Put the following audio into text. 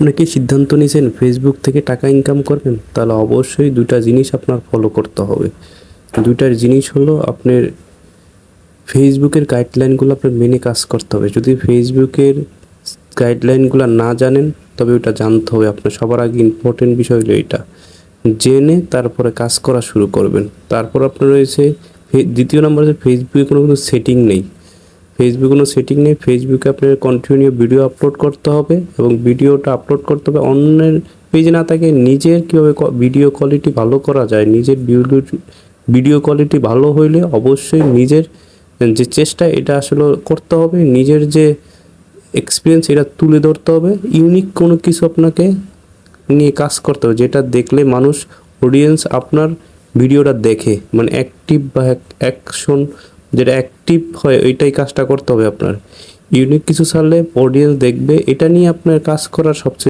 আপনি কি সিদ্ধান্ত নিয়েছেন ফেসবুক থেকে টাকা ইনকাম করবেন? তাহলে অবশ্যই ২টা জিনিস আপনার ফলো করতে হবে। ২টার জিনিস হলো আপনার ফেসবুকের গাইডলাইনগুলো আপনার মেনে কাজ করতে হবে। যদি ফেসবুকের গাইডলাইনগুলো না জানেন তবে ওটা জানতে হবে আপনার। সবার আগে ইম্পর্টেন্ট বিষয় হলো এইটা। জেনে তারপরে কাজ করা শুরু করবেন। তারপর আপনার রয়েছে দ্বিতীয় নম্বর হচ্ছে ফেসবুকে কোনো সেটিং নেই। ফেসবুকে আপনার কন্টিনিউ ভিডিও আপলোড করতে হবে এবং ভিডিওটা আপলোড করতে হবে অন্যের পেজে না থাকে। নিজের কীভাবে ভিডিও কোয়ালিটি ভালো করা যায়, নিজের ভিডিও কোয়ালিটি ভালো হইলে অবশ্যই নিজের যে চেষ্টা এটা আসলে করতে হবে। নিজের যে এক্সপিরিয়েন্স এটা তুলে ধরতে হবে। ইউনিক কোনো কিছু আপনাকে নিয়ে কাজ করতে হবে, যেটা দেখলে মানুষ অডিয়েন্স আপনার ভিডিওটা দেখে, মানে অ্যাক্টিভ বা অ্যাকশন যেটা অ্যাক্টিভ হয় ওইটাই কাজটা করতে হবে আপনার। ইউনিক কিছু ছাড়লে অডিয়েন্স দেখবে, এটা নিয়ে আপনার কাজ করার সবচেয়ে